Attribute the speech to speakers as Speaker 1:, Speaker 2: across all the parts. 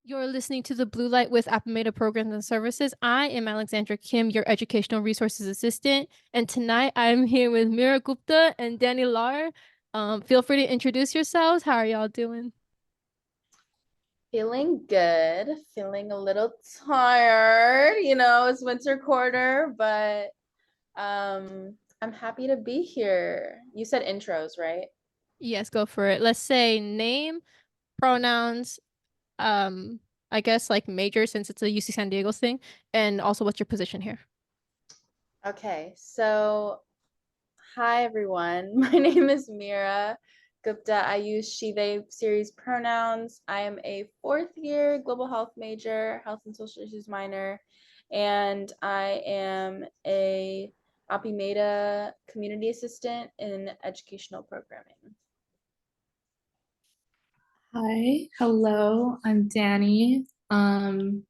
Speaker 1: You're listening to the Blue Light with Appameda Programs and Services. I am Alexandra Kim, your Educational Resources Assistant, and tonight I'm here with Mira Gupta and Daniella. Feel free to introduce yourselves. How are y'all doing?
Speaker 2: Feeling good, feeling a little tired. It's winter quarter, but I'm happy to be here. You said intros, right?
Speaker 1: Yes, go for it. Let's say name, pronouns, um, I guess like major since it's a UC San Diego thing, and also what's your position here?
Speaker 2: Okay, so hi everyone. My name is Mira Gupta. I use she, they series pronouns. I am a fourth year global health major, health and social issues minor, and I am a Appameda community assistant in educational programming.
Speaker 3: Hi, hello, I'm Danny. I'm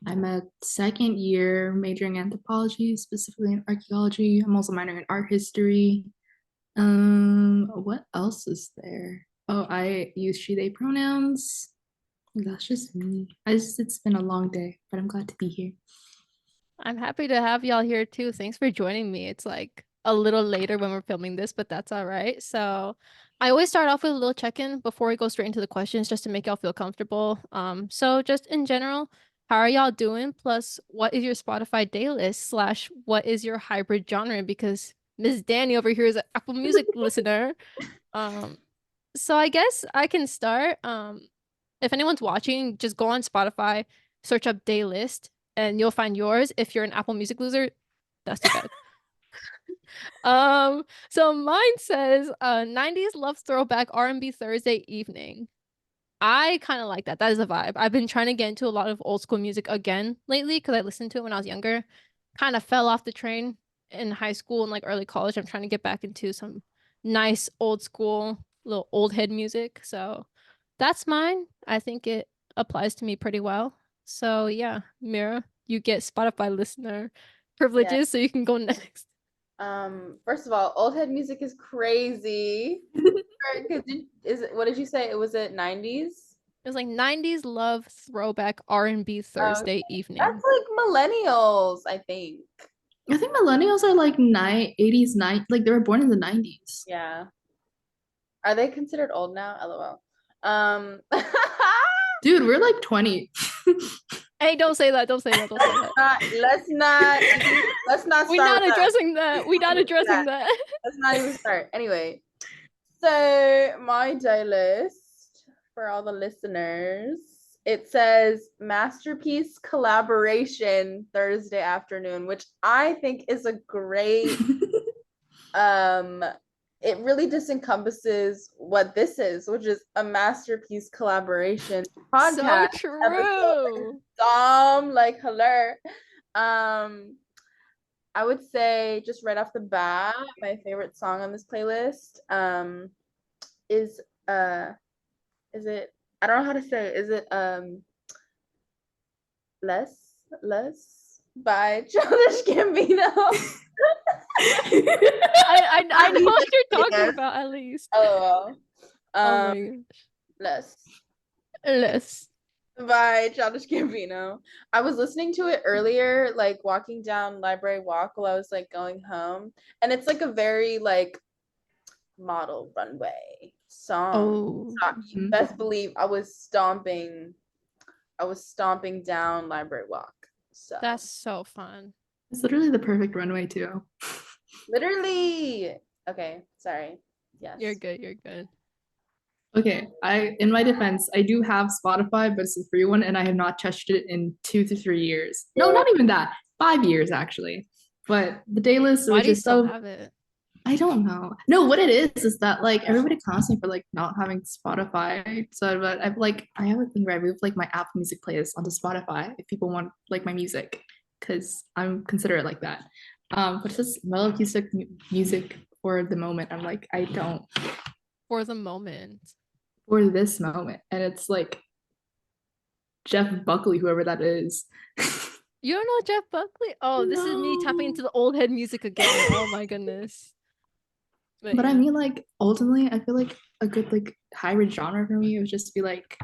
Speaker 3: a second year majoring in anthropology, specifically in archaeology. I'm also minoring in art history. What else is there? Oh, I use she, they pronouns. That's just me. It's been a long day, but I'm glad to be here.
Speaker 1: I'm happy to have y'all here too. Thanks for joining me. It's like a little later when we're filming this, but that's all right. So I always start off with a little check-in before we go straight into the questions just to make y'all feel comfortable. So just in general, how are y'all doing? Plus, what is your Spotify day list slash what is your hybrid genre? Because Miss Danny over here is an Apple Music listener. Um, so I guess I can start. If anyone's watching, just go on Spotify, search up day list, and you'll find yours. If you're an Apple Music loser, that's too bad. So mine says 90s love throwback R&B Thursday evening. I kind of like that. That is a vibe. I've been trying to get into a lot of old school music again lately because I listened to it when I was younger. Kind of fell off the train in high school and like early college. I'm trying to get back into some nice old school, little old head music. So that's mine. I think it applies to me pretty well. So yeah, Mira, you get Spotify listener
Speaker 2: Yeah.
Speaker 1: privileges so you can go next.
Speaker 2: First of all, old head music is crazy. Because is it what did you say? It was at 90s?
Speaker 1: It was like 90s love throwback R&B
Speaker 2: Oh,
Speaker 1: Thursday
Speaker 2: that's
Speaker 1: evening.
Speaker 2: like millennials, I think.
Speaker 3: I think millennials are like 80s, like they were born in the 90s.
Speaker 2: Yeah. Are they considered old now? LOL.
Speaker 3: Dude, we're like 20.
Speaker 1: Hey, don't say that. Don't say that. Don't say that.
Speaker 2: Let's not
Speaker 1: We're
Speaker 2: start with
Speaker 1: not
Speaker 2: that.
Speaker 1: addressing that. We're not addressing that.
Speaker 2: Let's not even start. Anyway, so my day list for all the listeners, it says masterpiece collaboration Thursday afternoon, which I think is a great um it really just encompasses what this is, which is a masterpiece collaboration
Speaker 1: So
Speaker 2: podcast episode.
Speaker 1: true.
Speaker 2: Like hello. Um I would say just right off the bat, my favorite song on this playlist is uh is it I don't know how to say it. Is it Less by Childish Gambino?
Speaker 1: I know what you're talking
Speaker 2: Yes.
Speaker 1: about at least.
Speaker 2: Oh,
Speaker 1: Oh
Speaker 2: um,
Speaker 1: my gosh.
Speaker 2: Less
Speaker 1: Less.
Speaker 2: by Childish Gambino. I was listening to it earlier, like walking down Library Walk while I was like going home, and it's like a very like model runway song.
Speaker 1: Oh,
Speaker 2: So you best believe I was stomping down Library Walk. So
Speaker 1: that's so fun.
Speaker 3: It's literally the perfect runway too.
Speaker 2: literally, okay, sorry. Yes.
Speaker 1: You're good. You're good.
Speaker 3: Okay, in my defense, I do have Spotify, but it's a free one, and I have not touched it in 2 to 3 years. No, not even that. 5 years actually. But the day list,
Speaker 1: Why
Speaker 3: which
Speaker 1: do you
Speaker 3: is
Speaker 1: still
Speaker 3: so
Speaker 1: have it?
Speaker 3: I don't know. No, what it is that like everybody clowns me for like not having Spotify. So but I have a thing where I move like my Apple Music playlist onto Spotify if people want like my music, because I'm considerate like that. But it's just music for the moment. I'm like, I don't
Speaker 1: For the moment.
Speaker 3: for this moment. And it's like Jeff Buckley, whoever that is.
Speaker 1: You don't know Jeff Buckley? Oh, this is me tapping
Speaker 3: No.
Speaker 1: into the old head music again. Oh my goodness. But
Speaker 3: But I
Speaker 1: yeah.
Speaker 3: mean, like ultimately, I feel like a good like hybrid genre for me would just be like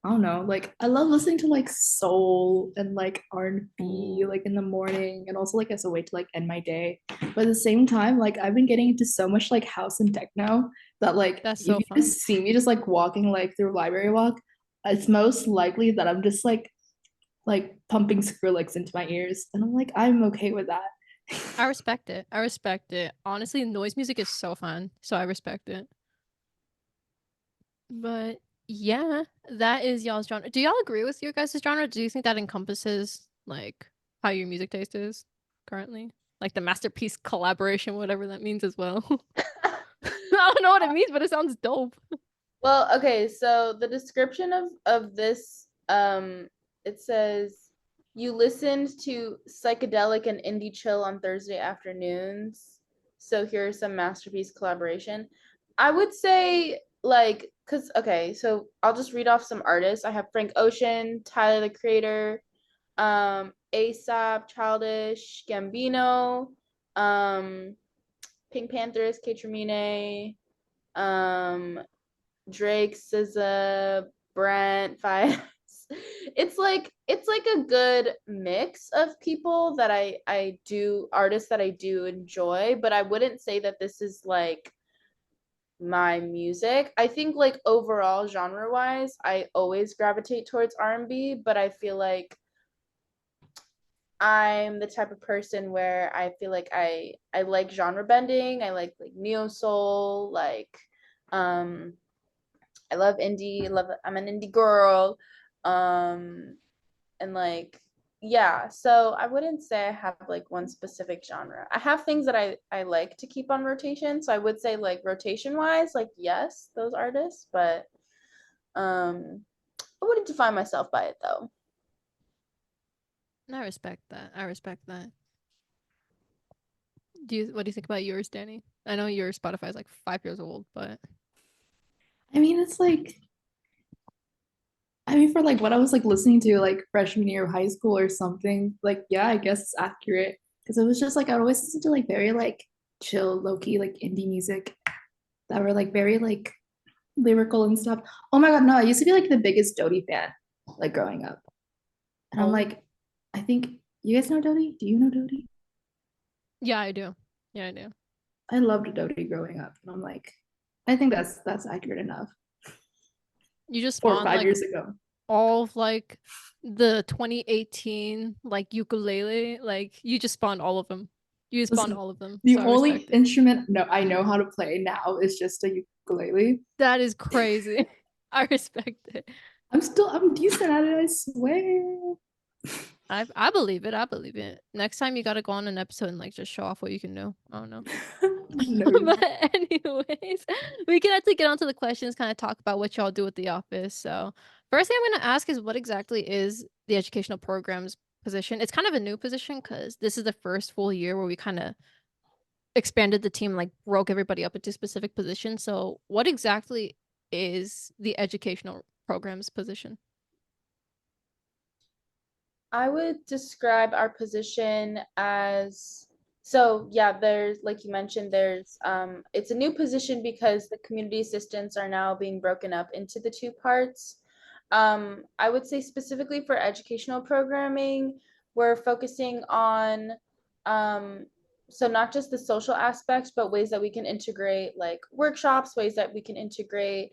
Speaker 3: I don't know, like I love listening to like soul and like R&B like in the morning and also like as a way to like end my day. But at the same time, like I've been getting into so much like house and techno that like
Speaker 1: That's
Speaker 3: if
Speaker 1: so
Speaker 3: you
Speaker 1: fun.
Speaker 3: just see me just like walking like through library walk, it's most likely that I'm just like pumping Skrillex into my ears. And I'm like, I'm okay with that.
Speaker 1: I respect it. I respect it. Honestly, noise music is so fun, so I respect it. But yeah, that is y'all's genre. Do y'all agree with your guys' genre? Do you think that encompasses like how your music taste is currently? Like the masterpiece collaboration, whatever that means as well. I don't know what it means, but it sounds dope.
Speaker 2: Well, okay, so the description of this it says you listened to psychedelic and indie chill on Thursday afternoons. So here's some masterpiece collaboration. I would say like cuz okay, so I'll just read off some artists. I have Frank Ocean, Tyler the Creator, ASAP, Childish, Gambino, um Pink Panthers, Kate Tremine, um Drake, SZA, Brent, Five. It's like a good mix of people that I do artists that I do enjoy, but I wouldn't say that this is like my music. I think like overall genre wise, I always gravitate towards R&B, but I feel like I'm the type of person where I feel like I like genre bending. I like neo soul, like um I love indie. I'm an indie girl. Um and like yeah, so I wouldn't say I have like one specific genre. I have things that I like to keep on rotation. So I would say like rotation wise, like yes, those artists, but um I wouldn't define myself by it though.
Speaker 1: I respect that. I respect that. What do you think about yours, Danny? I know your Spotify is like 5 years old, but
Speaker 3: I mean, it's like I mean, for like what I was like listening to like freshman year of high school or something, like yeah, I guess it's accurate because it was just like I'd always listen to like very like chill, low key like indie music that were like very like lyrical and stuff. Oh my God, no, I used to be like the biggest Dodie fan like growing up, and I'm
Speaker 1: oh
Speaker 3: like, I think you guys know Dodie. Do you know Dodie?
Speaker 1: yeah, I do. Yeah, I do.
Speaker 3: I loved Dodie growing up, and I'm like, I think that's accurate enough.
Speaker 1: You just
Speaker 3: Or
Speaker 1: spawned
Speaker 3: five
Speaker 1: like
Speaker 3: years ago.
Speaker 1: all of like the 2018 like ukulele, like you just spawned all of them. You spawned
Speaker 3: Listen,
Speaker 1: all of them,
Speaker 3: the
Speaker 1: so I
Speaker 3: only
Speaker 1: respect it.
Speaker 3: instrument no I know how to play now is just a ukulele.
Speaker 1: That is crazy. I respect it.
Speaker 3: I'm decent at it, I swear.
Speaker 1: I believe it. I believe it. Next time you gotta go on an episode and like just show off what you can do. I don't know.
Speaker 3: No.
Speaker 1: But anyways, we can actually get onto the questions, kind of talk about what y'all do at the office. So first thing I'm gonna ask is what exactly is the educational programs position? It's kind of a new position because this is the first full year where we kind of expanded the team, like broke everybody up into specific positions. So what exactly is the educational programs position?
Speaker 2: I would describe our position as so yeah, there's like you mentioned, there's it's a new position because the community assistants are now being broken up into the two parts. I would say specifically for educational programming, we're focusing on um so not just the social aspects, but ways that we can integrate like workshops, ways that we can integrate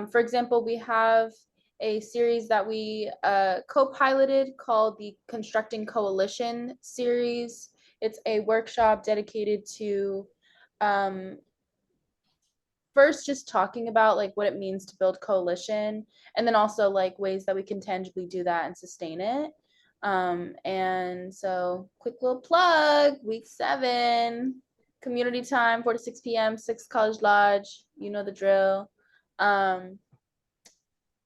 Speaker 2: for example, we have a series that we co-piloted called the Constructing Coalition series. It's a workshop dedicated to um, first just talking about like what it means to build coalition, and then also like ways that we can tangibly do that and sustain it. And so quick little plug, week 7, community time, 4 to 6 p.m., 6 College Lodge, you know the drill. Um,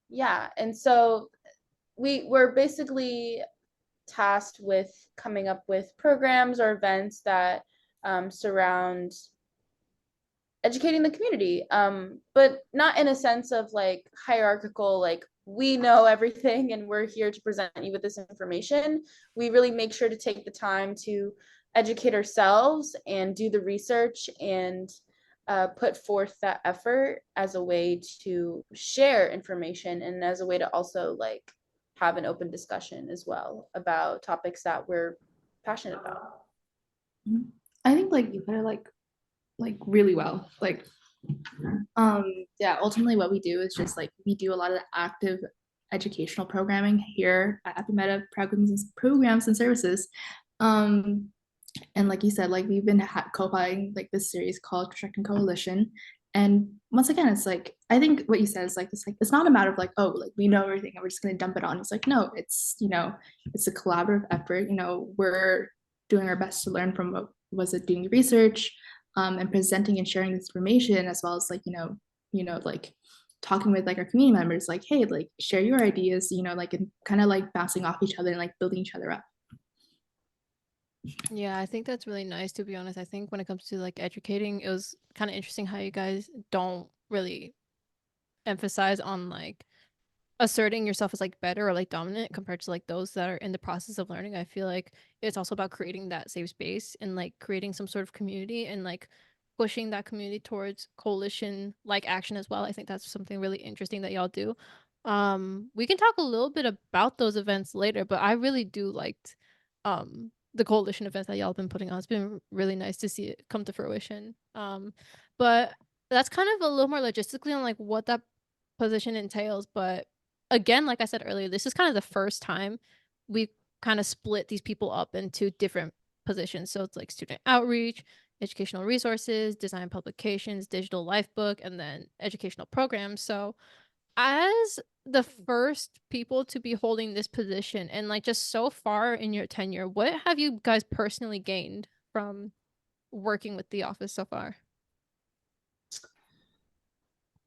Speaker 2: yeah, and so we're basically tasked with coming up with programs or events that surround educating the community, but not in a sense of like hierarchical, like we know everything and we're here to present you with this information. We really make sure to take the time to educate ourselves and do the research and put forth that effort as a way to share information and as a way to also like have an open discussion as well about topics that we're passionate about.
Speaker 3: I think like you put it like really well. Like yeah, ultimately what we do is just like we do a lot of active educational programming here at Apimeta programs and services. Um and like you said, like we've been co-piloting like this series called Constructing Coalition. And once again, it's like I think what you said is like it's not a matter of like, oh, like we know everything and we're just gonna dump it on. It's like, no, it's it's a collaborative effort. We're doing our best to learn from what was it doing research, and presenting and sharing this information, as well as like like talking with like our community members, like, hey, like share your ideas, like, and kind of like bouncing off each other and like building each other up.
Speaker 1: Yeah, I think that's really nice, to be honest. I think when it comes to like educating, it was kind of interesting how you guys don't really emphasize on like asserting yourself as like better or like dominant compared to like those that are in the process of learning. I feel like it's also about creating that safe space and like creating some sort of community and like pushing that community towards coalition like action as well. I think that's something really interesting that y'all do. We can talk a little bit about those events later, but I really do liked the coalition events that y'all have been putting on. It's been really nice to see it come to fruition. But that's kind of a little more logistically on like what that position entails. But again, like I said earlier, this is kind of the first time we kind of split these people up into different positions. So it's like student outreach, educational resources, design publications, digital life book, and then educational programs. So as the first people to be holding this position and like just so far in your tenure, what have you guys personally gained from working with the office so far?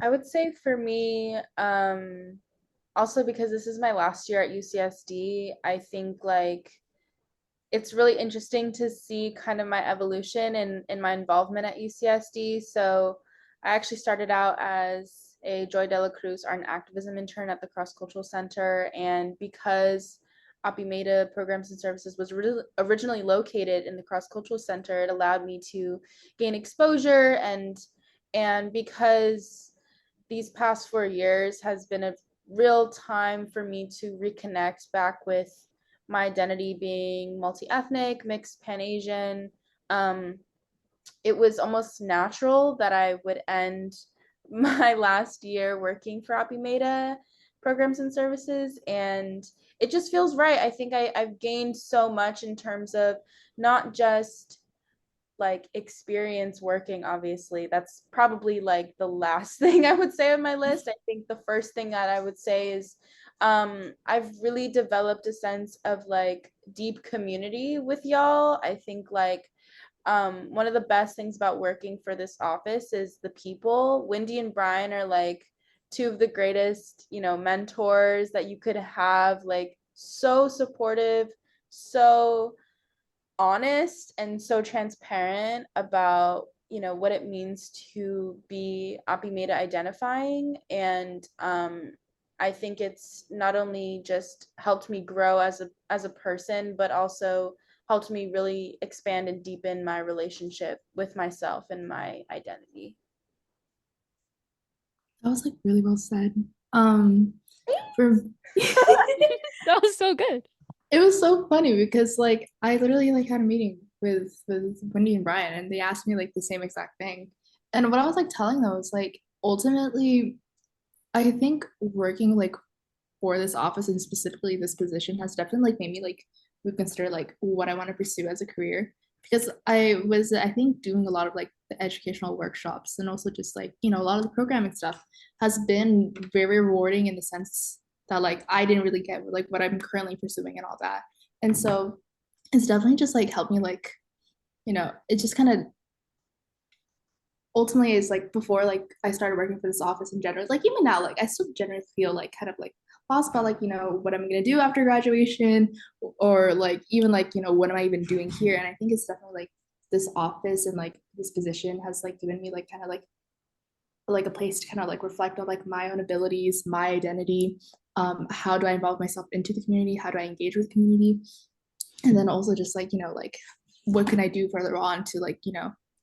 Speaker 2: I would say for me, also because this is my last year at UCSD, I think like it's really interesting to see kind of my evolution and my involvement at UCSD. So I actually started out as a Joy de la Cruz art and activism intern at the Cross Cultural Center. And because Apimeta Programs and Services was originally located in the Cross Cultural Center, it allowed me to gain exposure and because these past 4 years has been a real time for me to reconnect back with my identity being multi-ethnic, mixed Pan-Asian. Um, it was almost natural that I would end my last year working for Apimeta Programs and Services, and it just feels right. I think I've gained so much in terms of not just like experience working. Obviously that's probably like the last thing I would say on my list. I think the first thing that I would say is I've really developed a sense of like deep community with y'all. I think like one of the best things about working for this office is the people. Wendy and Brian are like two of the greatest, mentors that you could have, like so supportive, so honest and so transparent about what it means to be Apimeta identifying. And I think it's not only just helped me grow as a person, but also helped me really expand and deepen my relationship with myself and my identity.
Speaker 3: That was like really well said. For
Speaker 1: That was so good.
Speaker 3: it was so funny because like I literally like had a meeting with Wendy and Brian, and they asked me like the same exact thing. And what I was like telling them was like ultimately I think working like for this office and specifically this position has definitely like made me like reconsider like what I want to pursue as a career, because I was I think doing a lot of like the educational workshops and also just like a lot of the programming stuff has been very rewarding in the sense that like I didn't really get like what I'm currently pursuing and all that. And so it's definitely just like helped me like it just kind of ultimately is like before like I started working for this office in general, like even now, like I still generally feel like kind of like lost about like what am I gonna do after graduation, or like even like what am I even doing here. And I think it's definitely like this office and like this position has like given me like kind of like a place to kind of like reflect on like my own abilities, my identity, how do I involve myself into the community, how do I engage with community, and then also just like like what can I do further on to like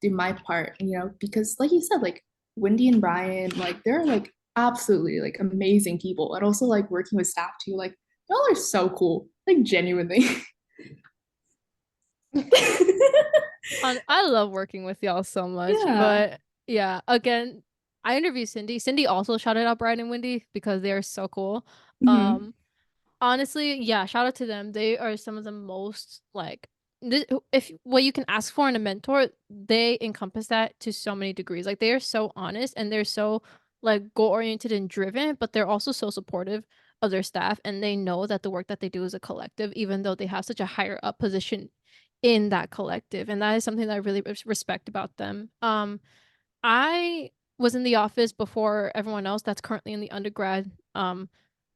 Speaker 3: do my part, and, because like you said, like Wendy and Brian, like they're like absolutely like amazing people, and also like working with staff too, like y'all are so cool, like genuinely.
Speaker 1: I love working with y'all so much,
Speaker 3: Yeah.
Speaker 1: but yeah, again, I interviewed Cindy. Cindy also shouted out Brian and Wendy because they are so cool.
Speaker 3: Hmm.
Speaker 1: Um, Honestly, yeah, shout out to them. They are some of the most like if what you can ask for in a mentor, they encompass that to so many degrees. Like they are so honest and they're so like goal oriented and driven, but they're also so supportive of their staff and they know that the work that they do is a collective, even though they have such a higher up position in that collective. And that is something that I really respect about them. I was in the office before everyone else that's currently in the undergrad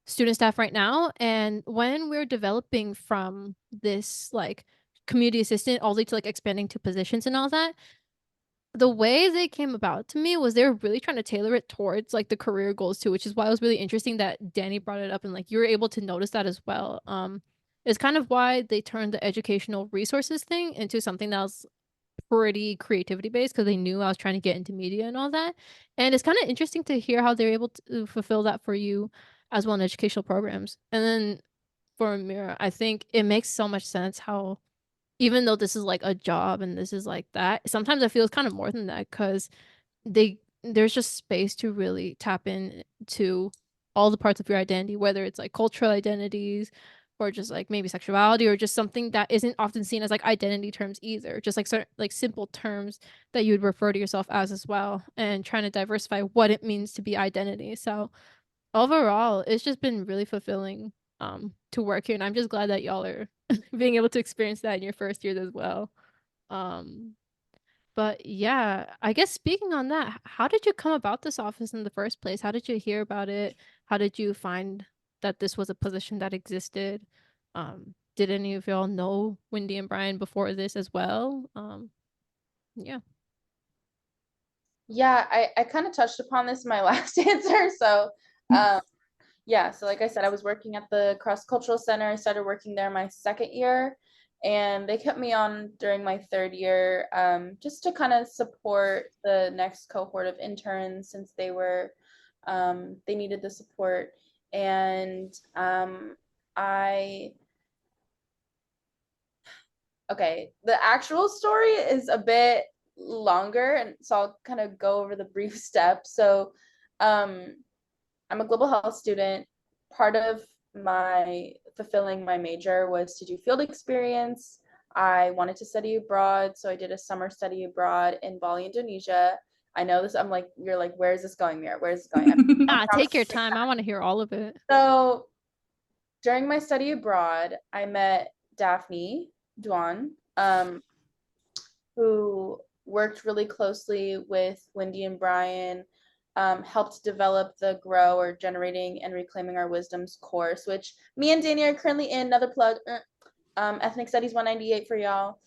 Speaker 1: student staff right now. And when we're developing from this like community assistant all the way to like expanding to positions and all that, the way they came about to me was they were really trying to tailor it towards like the career goals too, which is why it was really interesting that Danny brought it up and like you were able to notice that as well. It's kind of why they turned the educational resources thing into something that was pretty creativity based because they knew I was trying to get into media and all that. And it's kind of interesting to hear how they're able to fulfill that for you as well in educational programs. And then for Mira, I think it makes so much sense how even though this is like a job and this is like that, sometimes I feel it's kind of more than that because there's just space to really tap in to all the parts of your identity, whether it's like cultural identities or just like maybe sexuality or just something that isn't often seen as like identity terms either. Just like certain like simple terms that you would refer to yourself as well, and trying to diversify what it means to be identity. So overall, it's just been really fulfilling to work here, and I'm just glad that y'all are being able to experience that in your first years as well. Um but yeah, I guess speaking on that, how did you come about this office in the first place? How did you hear about it? How did you find that this was a position that existed? Did any of y'all know Wendy and Brian before this as well? Yeah.
Speaker 2: Yeah, I kind of touched upon this in my last answer. So, um, yeah, so like I said, I was working at the Cross Cultural Center. I started working there my second year, and they kept me on during my third year, just to kind of support the next cohort of interns since they needed the support. And I okay, the actual story is a bit longer, and so I'll kind of go over the brief steps. So, um, I'm a global health student. Part of my fulfilling my major was to do field experience. I wanted to study abroad, so I did a summer study abroad in Bali, Indonesia. I know this, I'm like, you're like, where is this going, Mira? Where is this going? I
Speaker 1: Take
Speaker 2: promise.
Speaker 1: your time. I want to hear all of it.
Speaker 2: So during my study abroad, I met Daphne Duan, who worked really closely with Wendy and Brian, helped develop the Grow or Generating and Reclaiming Our Wisdoms course, which me and Danny are currently in. Another plug, Ethnic Studies 198 for y'all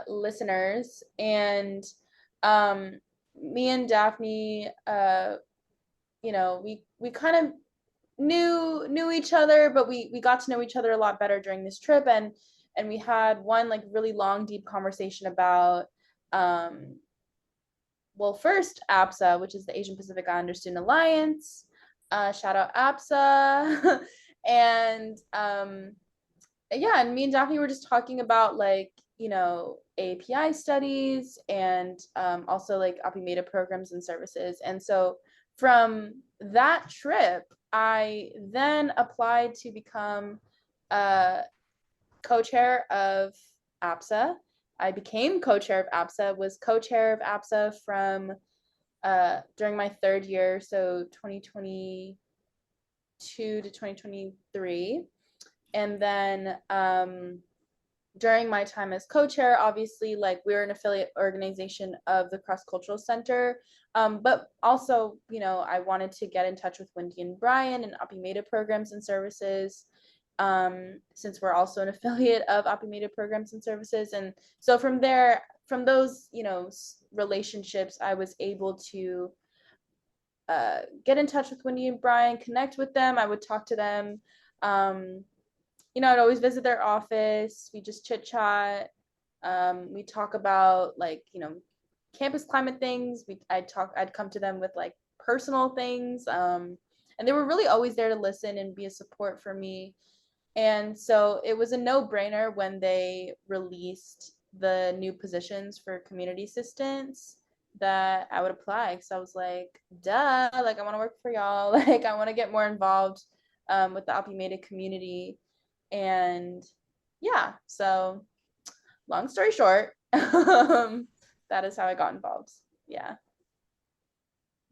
Speaker 2: listeners. And me and Daphne, we kind of knew each other, but we got to know each other a lot better during this trip, and we had one like really long, deep conversation about um, well, first APSA, which is the Asian Pacific Islander Student Alliance. Shout out APSA, and yeah, and me and Daphne were just talking about like API studies and also like APIMEDA programs and services. And so from that trip, I then applied to become a co-chair of APSA. I became co-chair of APSA, was co-chair of APSA from during my third year, so 2022 to 2023. And then during my time as co-chair, obviously, like we're an affiliate organization of the Cross Cultural Center, but also, I wanted to get in touch with Wendy and Brian and APIMEDA programs and services, since we're also an affiliate of APIMEDA programs and services. And so from there, from those, relationships, I was able to get in touch with Wendy and Brian, connect with them. I would talk to them. I'd always visit their office. We just chit chat. We talk about like, campus climate things. I'd come to them with like personal things. And they were really always there to listen and be a support for me. And so it was a no-brainer when they released the new positions for community assistants that I would apply, because I was like, duh, like I want to work for y'all. Like I want to get more involved with the Opimata community. And yeah, so long story short, that is how I got involved. Yeah.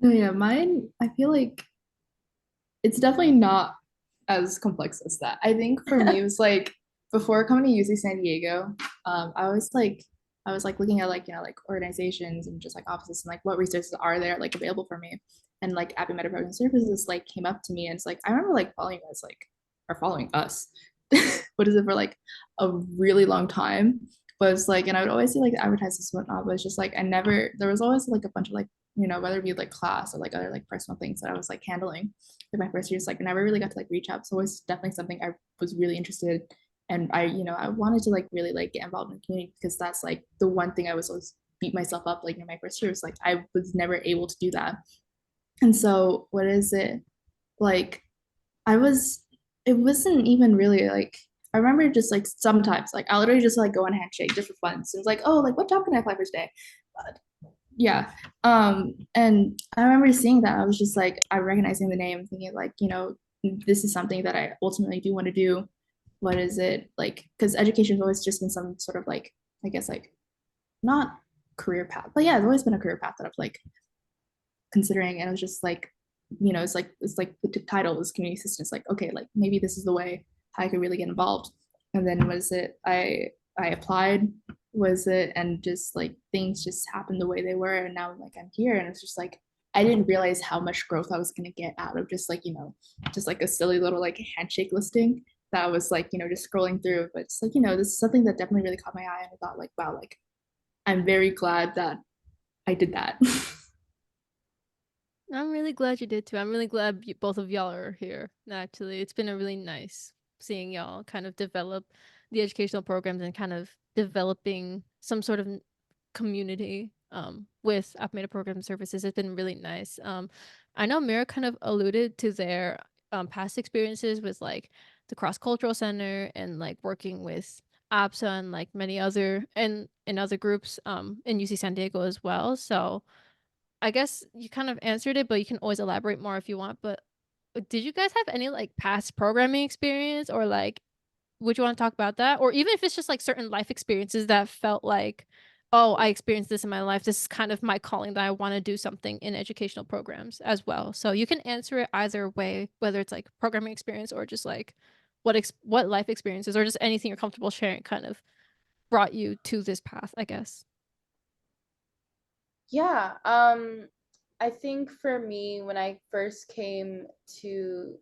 Speaker 3: No, yeah, mine, I feel like it's definitely not as complex as that. I think for me, it was like before coming to UC San Diego, I was like looking at like, like organizations and just like offices and like what resources are there like available for me. And like Appy Meta Program Services like came up to me and it's like, I remember like following us like, or following us, what is it for like a really long time. But it's like, and I would always see like advertisements and whatnot, but it's just like, there was always like a bunch of like, whether it be like class or like other like personal things that I was like handling in my first years, like I never really got to like reach out. So it was definitely something I was really interested in. And I wanted to like really like get involved in the community because that's like the one thing I was always beat myself up like in my first years. Like I was never able to do that. And so what is it? Like I was it wasn't even really like I remember just like sometimes like I literally just like go on handshake just for fun. So it's like, oh, like what job can I apply for today? Yeah. And I remember seeing that. I was just like, I recognizing the name, thinking like, this is something that I ultimately do want to do. What is it like? Because education has always just been some sort of like, I guess like not career path, but yeah, it's always been a career path that I've like considering. And it was just like, it's like the title is community assistance. Like, okay, like maybe this is the way I could really get involved. And then was it I applied, was it, and just like things just happened the way they were, and now like I'm here, and it's just like I didn't realize how much growth I was gonna get out of just like just like a silly little like handshake listing that I was like just scrolling through. But it's like this is something that definitely really caught my eye, and I thought like wow, like I'm very glad that I did that.
Speaker 1: I'm really glad you did too. I'm really glad both of y'all are here. Actually, it's been a really nice seeing y'all kind of develop the educational programs and kind of developing some sort of community with Appmeta Program Services. It's been really nice. I know Mira kind of alluded to their past experiences with like the Cross Cultural Center and like working with APSA and like many other and other groups in UC San Diego as well. So I guess you kind of answered it, but you can always elaborate more if you want. But did you guys have any like past programming experience, or like would you want to talk about that? Or even if it's just like certain life experiences that felt like, oh, I experienced this in my life. This is kind of my calling that I want to do something in educational programs as well. So you can answer it either way, whether it's like programming experience or just like what life experiences or just anything you're comfortable sharing kind of brought you to this path, I guess.
Speaker 2: Yeah, I think for me, when I first came to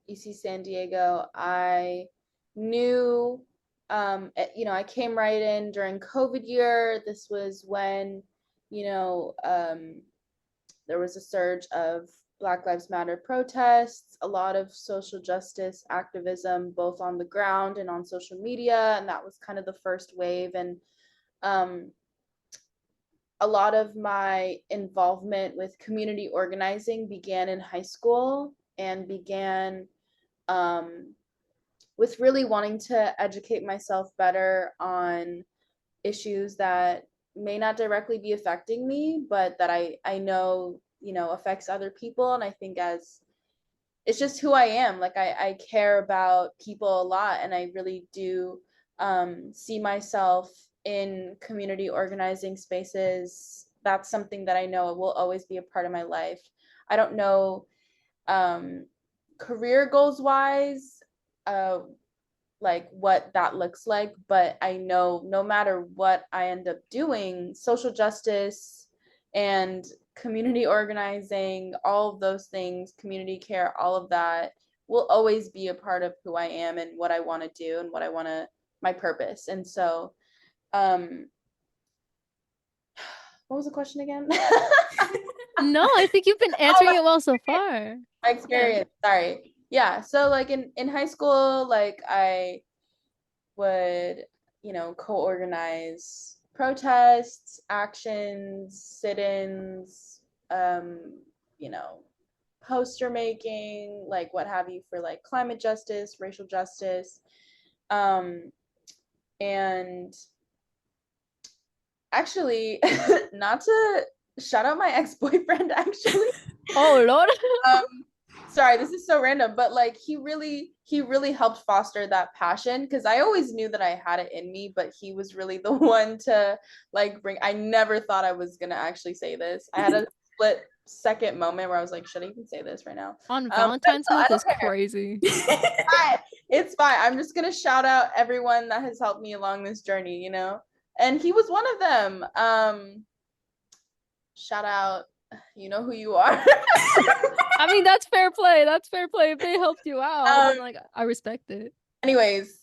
Speaker 2: UC San Diego, I knew, I came right in during COVID year. This was when, you know, um, there was a surge of Black Lives Matter protests, a lot of social justice activism, both on the ground and on social media, and that was kind of the first wave. And um, a lot of my involvement with community organizing began in high school and began um, with really wanting to educate myself better on issues that may not directly be affecting me, but that I know, affects other people. And I think as it's just who I am. Like I care about people a lot, and I really do see myself in community organizing spaces. That's something that I know will always be a part of my life. I don't know um, career goals wise, uh, like what that looks like, but I know no matter what I end up doing, social justice and community organizing, all of those things, community care, all of that will always be a part of who I am and what I want to do and what I want to, my purpose. And so, um, what was the question again?
Speaker 1: No, I think you've been answering it well so far.
Speaker 2: My
Speaker 1: Yeah.
Speaker 2: experience, sorry. Yeah, so like in high school, like I would, co-organize protests, actions, sit-ins, you know, poster making, like what have you, for like climate justice, racial justice. And actually, not to shout out my ex-boyfriend, actually.
Speaker 1: Oh Lord.
Speaker 2: Sorry, this is so random, but like he really helped foster that passion, because I always knew that I had it in me, but he was really the one to like bring. I never thought I was gonna actually say this. I had a split second moment where I was like, should I even say this right now?
Speaker 1: On Valentine's
Speaker 2: I
Speaker 1: month is
Speaker 2: don't care.
Speaker 1: crazy.
Speaker 2: It's fine. I'm just gonna shout out everyone that has helped me along this journey, and he was one of them. Shout out, you know who you are.
Speaker 1: I mean, that's fair play. That's fair play. If they helped you out, then like I respect it.
Speaker 2: anyways,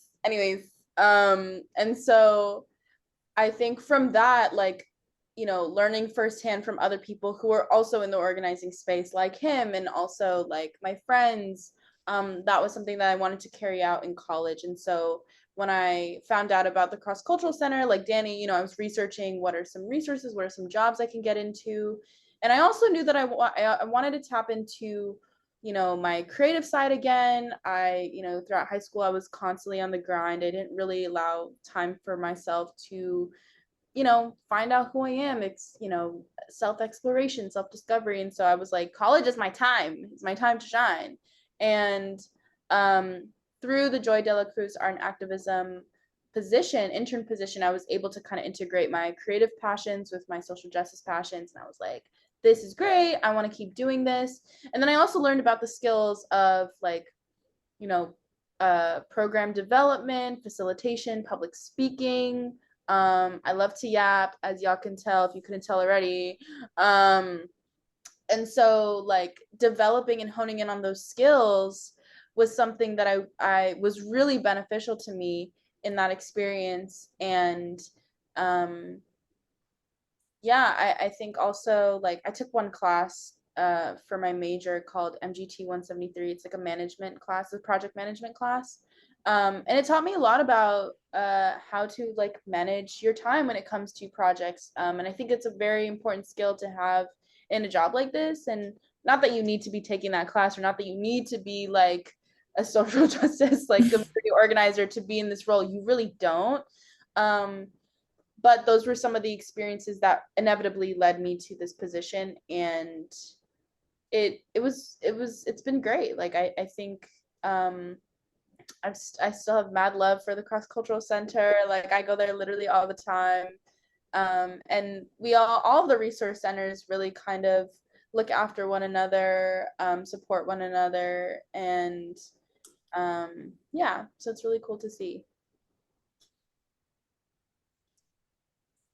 Speaker 2: and so I think from that, like, learning firsthand from other people who are also in the organizing space like him, and also like my friends, that was something that I wanted to carry out in college. And so when I found out about the Cross Cultural Center, like Danny, I was researching what are some resources, what are some jobs I can get into. And I also knew that I wanted to tap into my creative side again. Throughout high school, I was constantly on the grind. I didn't really allow time for myself to find out who I am. It's self-exploration, self-discovery. And so I was like, college is my time. It's my time to shine. And through the Joy de la Cruz art and activism intern position, I was able to kind of integrate my creative passions with my social justice passions. And I was like, this is great. I want to keep doing this. And then I also learned about the skills of like, program development, facilitation, public speaking. I love to yap, as y'all can tell if you couldn't tell already. And so like developing and honing in on those skills was something that I was really beneficial to me in that experience. And I think also like I took one class for my major called MGT 173. It's like a management class, a project management class. And it taught me a lot about how to like manage your time when it comes to projects. And I think it's a very important skill to have in a job like this. And not that you need to be taking that class, or not that you need to be like a social justice like community organizer to be in this role. You really don't. But those were some of the experiences that inevitably led me to this position. And it's been great. Like I think I still have mad love for the Cross Cultural Center. Like I go there literally all the time. And we all of the resource centers really kind of look after one another, support one another. And so it's really cool to see.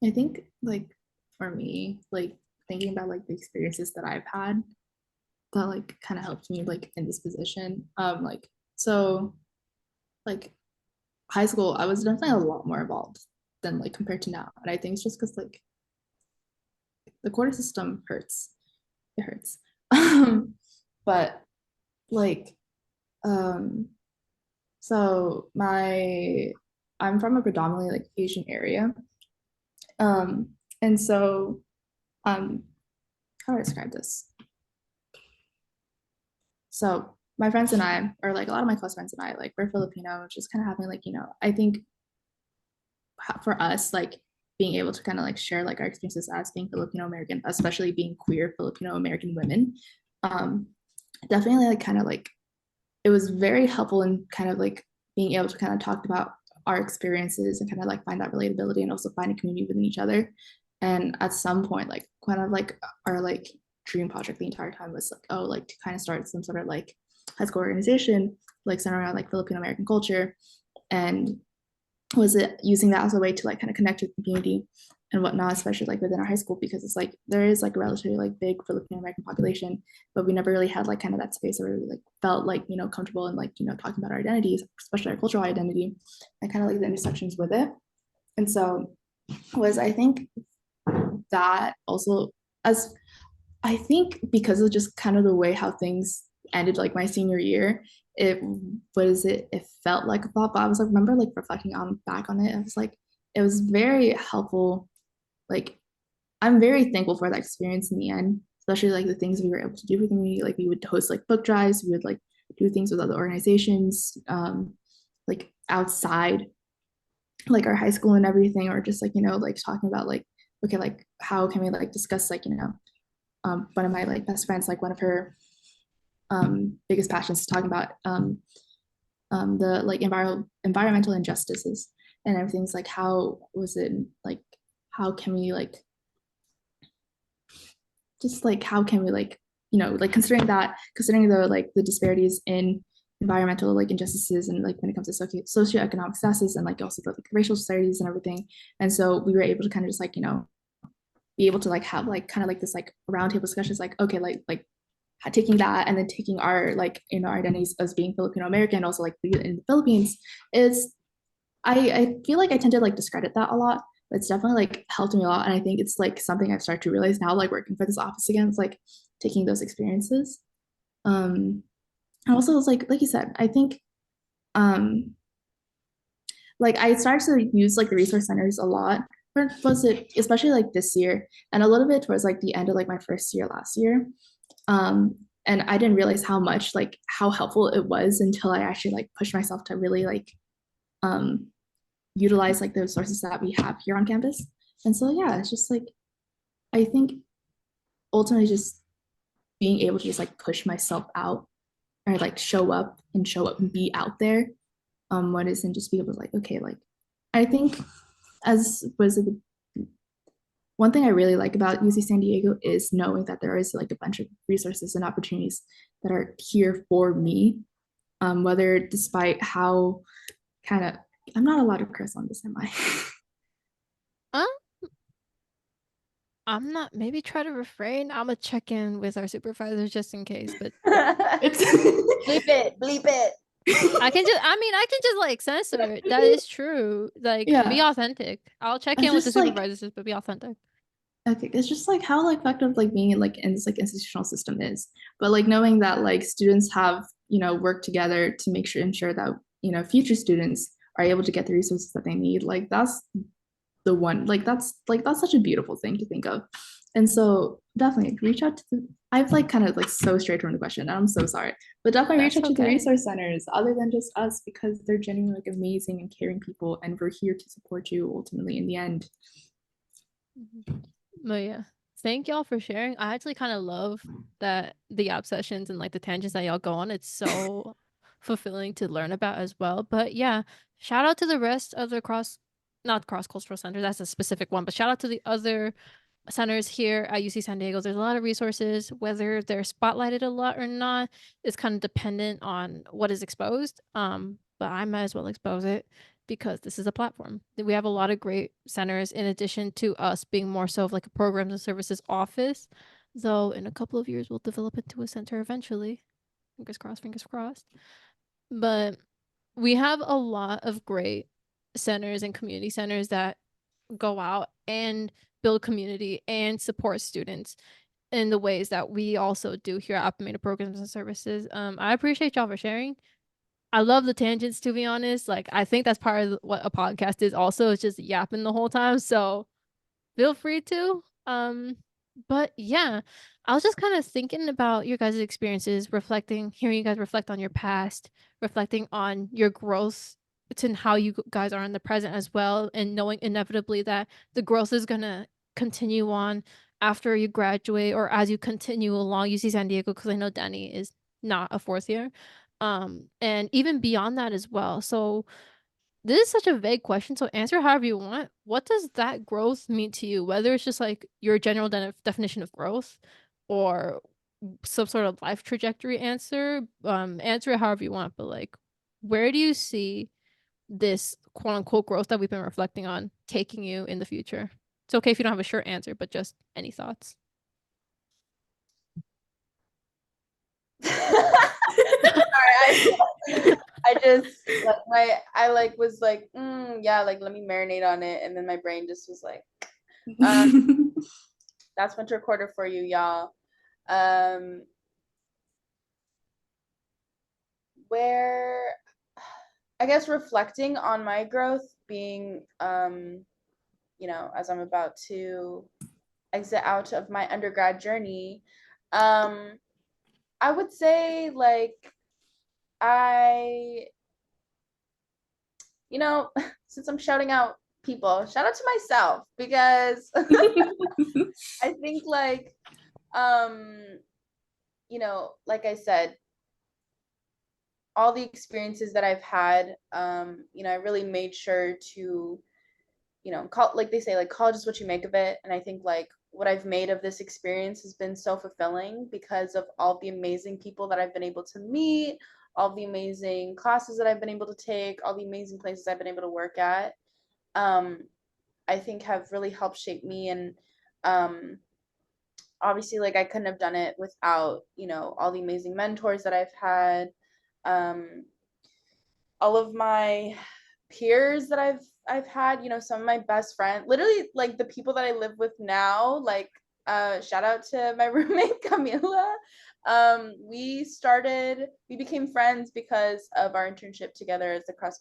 Speaker 3: I think like for me, like thinking about like the experiences that I've had that like kind of helped me like in this position. So like high school, I was definitely a lot more involved than like compared to now. And I think it's just because like the quarter system hurts. It hurts. But like so I'm from a predominantly like Asian area. And so how do I describe this? So my friends and I, or like a lot of my close friends and I, like we're Filipino, just kind of having like, I think for us, like being able to kind of like share like our experiences as being Filipino American, especially being queer Filipino American women, definitely like kind of like it was very helpful in kind of like being able to kind of talk about our experiences and kind of like find that relatability and also find a community within each other. And at some point, like kind of like our like dream project the entire time was like, oh, like to kind of start some sort of like high school organization, like centered around like Filipino American culture. And was it using that as a way to like kind of connect with the community and whatnot, especially like within our high school, because it's like there is like a relatively like big Filipino American population, but we never really had like kind of that space where we like felt like comfortable and like talking about our identities, especially our cultural identity, and kind of like the intersections with it. And so was I think that also, as I think because of just kind of the way how things ended like my senior year, it felt like a thought, but I was like remember like reflecting on back on it, I was like it was very helpful like I'm very thankful for that experience in the end, especially like the things we were able to do for the community. Like we would host like book drives, we would like do things with other organizations, like outside like our high school and everything, or just like, like talking about like, okay, like how can we like discuss like, one of my like best friends, like one of her biggest passions is talking about the like environmental injustices and everything's like how was it like how can we like just like how can we like like considering the like the disparities in environmental like injustices and like when it comes to socioeconomic statuses and like also the like, racial disparities and everything. And so we were able to kind of just like be able to like have like kind of like this like roundtable discussions like okay like taking that and then taking our like our identities as being Filipino American, also like in the Philippines is I feel like I tend to like discredit that a lot, but it's definitely like helped me a lot. And I think it's like something I've started to realize now, like working for this office again, it's like taking those experiences. And also it's like you said, I think um like I started to use like the resource centers a lot. Or was it especially like this year and a little bit towards like the end of like my first year last year. Um and I didn't realize how much like how helpful it was until I actually like pushed myself to really like um utilize like the resources that we have here on campus. And so yeah, it's just like I think ultimately just being able to just like push myself out or like show up and be out there. What is and just be able to like, okay, like I think as was it one thing I really like about UC San Diego is knowing that there is like a bunch of resources and opportunities that are here for me. Whether despite how kind of I'm not allowed to curse on this, am I?
Speaker 1: Um, I'm not. Maybe try to refrain. I'm gonna check in with our supervisors just in case. But
Speaker 3: It's
Speaker 2: bleep it.
Speaker 1: I can just. I mean, I can just like censor it. That is true. Like, be
Speaker 3: yeah.
Speaker 1: authentic. I'll check
Speaker 3: It's
Speaker 1: in with the
Speaker 3: just like
Speaker 1: supervisors, but be authentic.
Speaker 3: okay, it's just like how like effective like being in this like institutional system is. But like knowing that like students have, work together to make sure ensure that, future students are able to get the resources that they need. Like that's the one that's such a beautiful thing to think of. And so definitely reach out to I've like kind of like so straight from the question. I'm so sorry. But definitely reach
Speaker 1: That's
Speaker 3: out to the
Speaker 1: okay.
Speaker 3: resource centers other than just us because they're genuinely like amazing and caring people and we're here to support you ultimately in the end.
Speaker 1: But yeah, thank y'all for sharing. I actually kind of love that the app sessions and like the tangents that y'all go on. It's so fulfilling to learn about as well. But yeah, shout out to the rest of the not cross cultural center. That's a specific one. But shout out to the other centers here at UC San Diego. There's a lot of resources. Whether they're spotlighted a lot or not is kind of dependent on what is exposed. But I might as well expose it because this is a platform. We have a lot of great centers in addition to us being more so of like a programs and services office. Though in a couple of years we'll develop into a center eventually. Fingers crossed, fingers crossed. But we have a lot of great centers and community centers that go out and build community and support students in the ways that we also do here at Appameda Programs and Services. I appreciate y'all for sharing. I love the tangents, to be honest. Like, I think that's part of what a podcast is also. It's just yapping the whole time. So feel free to. But yeah, I was just kind of thinking about your guys' experiences, reflecting, hearing you guys reflect on your past, reflecting on your growth to how you guys are in the present as well, and knowing inevitably that the growth is gonna continue on after you graduate or as you continue along UC San Diego, because I know Danny is not a fourth year. And even beyond that as well. So this is such a vague question, so answer however you want. What does that growth mean to you? Whether it's just like your general definition of growth or some sort of life trajectory answer, answer it however you want, but like where do you see this quote unquote growth that we've been reflecting on taking you in the future? It's okay if you don't have a short answer, but just any thoughts.
Speaker 2: Sorry, I just like I like was like yeah, like let me marinate on it, and then my brain just was like that's winter quarter for you, y'all. um where I guess reflecting on my growth being as I'm about to exit out of my undergrad journey, I would say like I, since I'm shouting out people, shout out to myself because I think like, like I said, all the experiences that I've had, I really made sure to, like they say, like college is what you make of it. And I think like what I've made of this experience has been so fulfilling because of all the amazing people that I've been able to meet, all the amazing classes that I've been able to take, all the amazing places I've been able to work at. Um, I think have really helped shape me. And obviously, like I couldn't have done it without, all the amazing mentors that I've had. Um, all of my peers that I've had, some of my best friends, literally like the people that I live with now, like shout out to my roommate Camila. We became friends because of our internship together at the cross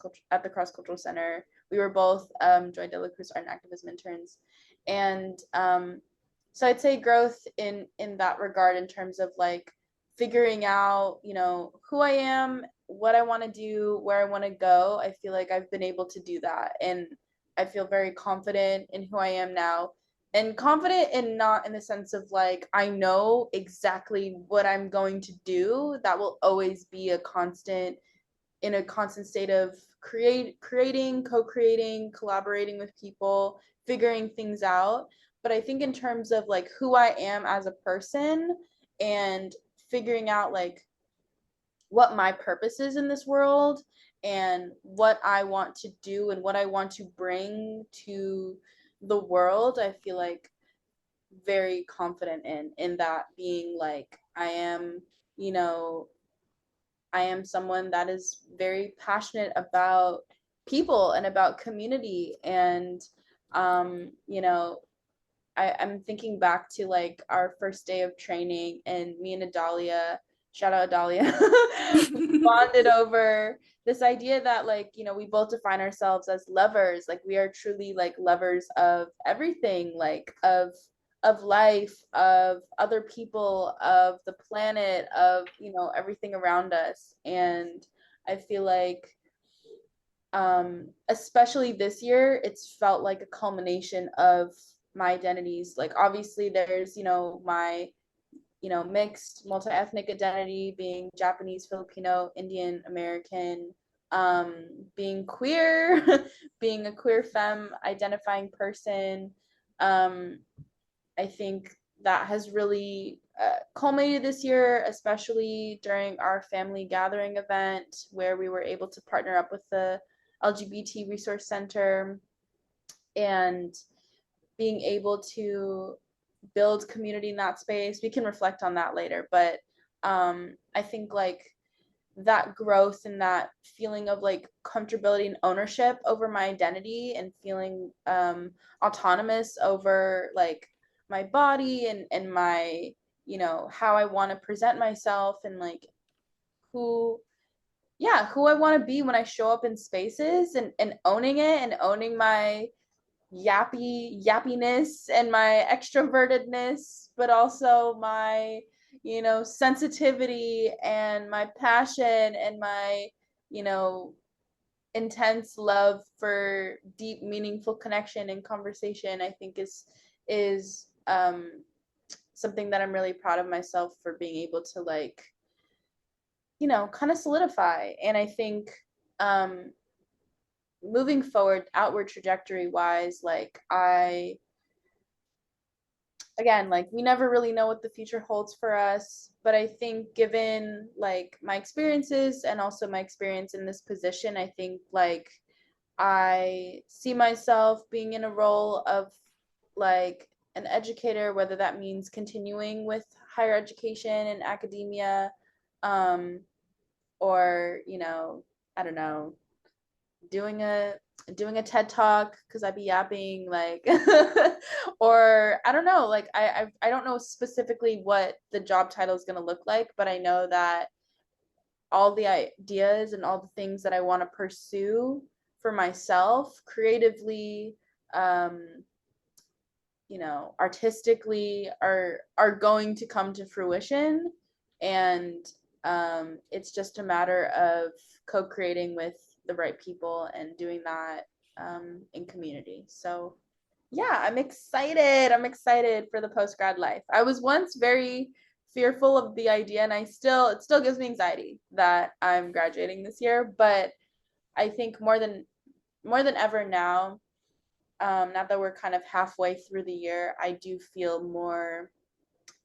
Speaker 2: cultural center. We were both Joy de la Cruz art and activism interns, and so I'd say growth in that regard in terms of like figuring out, who I am, what I want to do, where I want to go. I feel like I've been able to do that. And I feel very confident in who I am now. And confident in not in the sense of like, I know exactly what I'm going to do. That will always be in a constant state of creating, co-creating, collaborating with people, figuring things out. But I think in terms of like who I am as a person and figuring out like what my purpose is in this world and what I want to do and what I want to bring to the world, I feel like very confident in that being like you know, I am someone that is very passionate about people and about community. And I'm thinking back to like our first day of training and me and Adalia, shout out Adalia, bonded over this idea that like, we both define ourselves as lovers. Like we are truly like lovers of everything, like of life, of other people, of the planet, of, everything around us. And I feel like especially this year, it's felt like a culmination of my identities. Like obviously there's, my, mixed multi-ethnic identity being Japanese, Filipino, Indian, American, being queer, being a queer femme identifying person. I think that has really culminated this year, especially during our family gathering event where we were able to partner up with the LGBT Resource Center and being able to build community in that space. We can reflect on that later, but I think like that growth and that feeling of like comfortability and ownership over my identity and feeling autonomous over like my body and my, how I want to present myself and like who who I want to be when I show up in spaces and owning it and owning my yappiness and my extrovertedness, but also my, sensitivity and my passion and my, you know, intense love for deep, meaningful connection and conversation, I think is something that I'm really proud of myself for being able to like, kind of solidify. And I think moving forward outward trajectory wise, like again, like we never really know what the future holds for us, but I think given like my experiences and also my experience in this position, I think like I see myself being in a role of like an educator, whether that means continuing with higher education and academia, um, or, I don't know, doing a TED talk because I'd be yapping like or I don't know, like I don't know specifically what the job title is going to look like, but I know that all the ideas and all the things that I want to pursue for myself creatively, you know, artistically are going to come to fruition. And it's just a matter of co-creating with the right people and doing that in community. So yeah, I'm excited. I'm excited for the post-grad life. I was once very fearful of the idea, and it still gives me anxiety that I'm graduating this year. But I think more than ever now, now that we're kind of halfway through the year, I do feel more